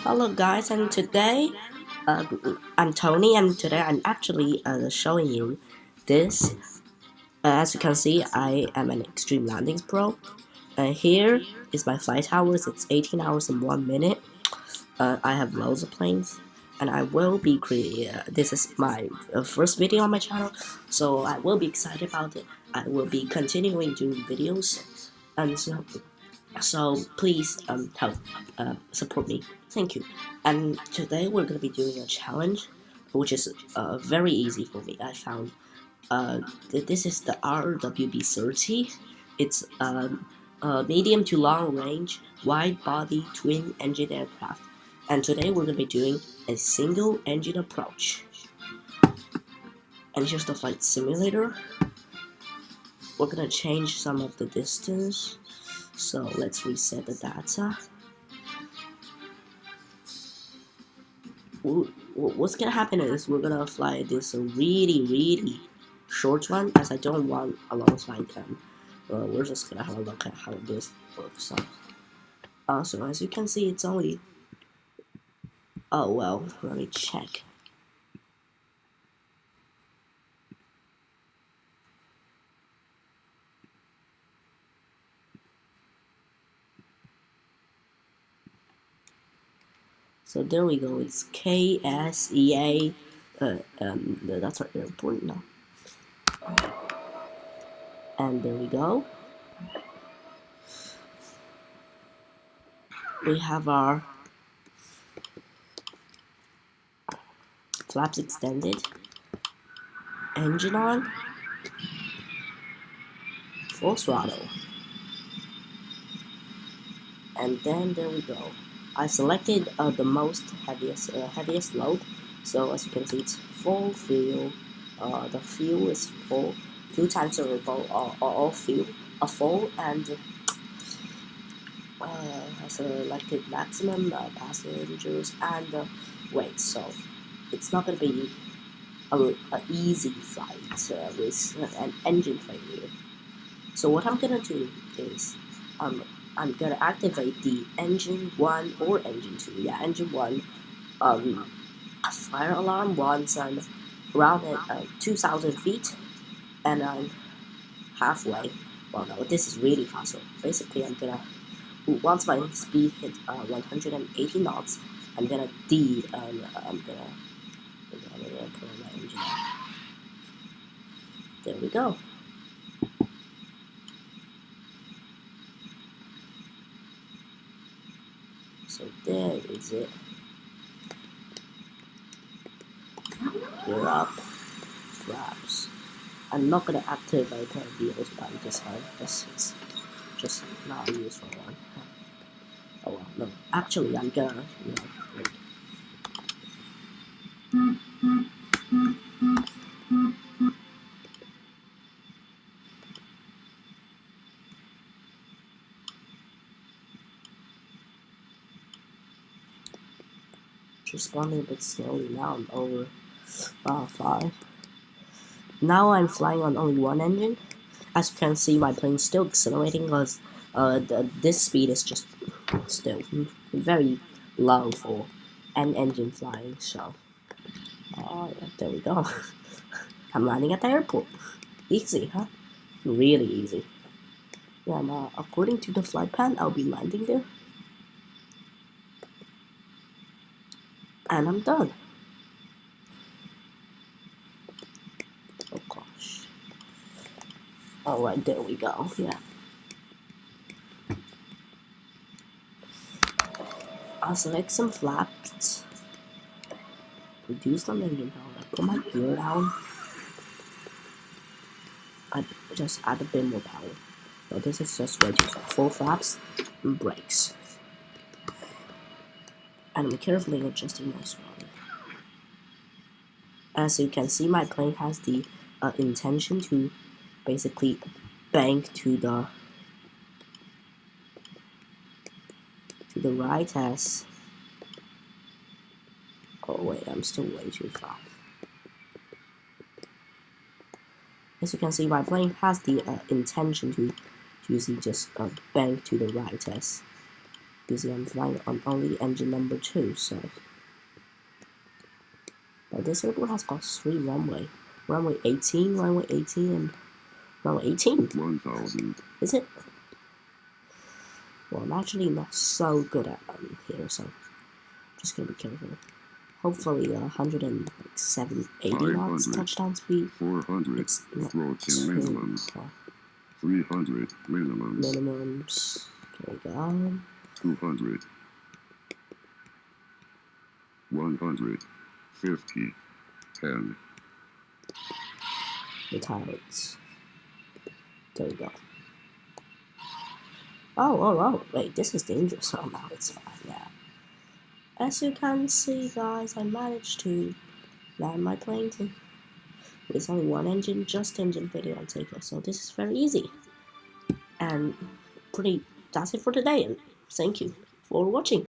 Hello guys, and today I'm Tony, and today I'm actually showing you this. As you can see, I am an Extreme Landings Pro. Here is my flight hours. It's 18 hours and 1 minute. I have loads of planes, and I will be creating. This is my first video on my channel, so I will be excited about it. I will be continuing doing videos, and so please help support me. Thank you. And today we're gonna be doing a challenge, which is very easy for me. I found this is the RWB30. It's a medium to long range wide body twin engine aircraft. And today we're gonna be doing a single engine approach. And here's the flight simulator. We're gonna change some of the distance. So let's reset the data. What's gonna happen is we're gonna fly this really short one, as I don't want a long flight. We're just gonna have a look at how this works. So as you can see, it's only. Oh well, let me check. So there we go. It's KSEA. That's our airport now. And there we go. We have our flaps extended, engine on, full throttle, and then there we go. I selected the most heaviest load, so as you can see, it's full fuel. The fuel is full. Fuel tanks are all fuel are full, and I selected maximum passengers and weight. So it's not gonna be a easy flight with an engine failure. So what I'm gonna do is I'm gonna activate the engine 1 or engine 2. Yeah, engine 1 fire alarm once I'm around at 2,000 feet, and I'm halfway. Well, no, this is really fast. So basically, I'm gonna once my speed hit 180 knots, I'm gonna put on my engine. There we go. So there is it. Gear up, flaps. I'm not gonna activate the autopilot this time because it's just not a useful one. Oh well, no. Actually, I'm gonna, like. Responding a bit slowly now. I'm over 5. Now I'm flying on only one engine. As you can see, my plane's still accelerating because this speed is just still very low for an engine flying. So, oh yeah, there we go. I'm landing at the airport. Easy, huh? Really easy. Yeah, according to the flight plan, I'll be landing there. And I'm done. Oh gosh. Alright, there we go. Yeah. I'll select some flaps. Reduce the engine power. Put my gear down. I just add a bit more power. So this is just way too fast. Full flaps and brakes. And I'm carefully adjusting my throttle. As you can see, my plane has the intention to basically bank to the right as. Oh wait, I'm still way too fast. As you can see, my plane has the intention to usually just bank to the right as. Busy, I'm flying on only engine number 2, so. But this airport has got 3 runway. Runway 18, runway 18, and runway 18. 1000. Is it? Well, I'm actually not so good at here, so just gonna be careful. Hopefully, 180 knots touchdown speed. 400. It's not Approaching too minimums. far. 300 minimums. Minimums. There we go. 200. 100. 50. 10. The tires. There we go. Oh, wait, this is dangerous. Oh, no, it's fine, yeah. As you can see, guys, I managed to land my plane with only one engine, just engine failure on takeoff, so this is very easy. And that's it for today, and thank you for watching.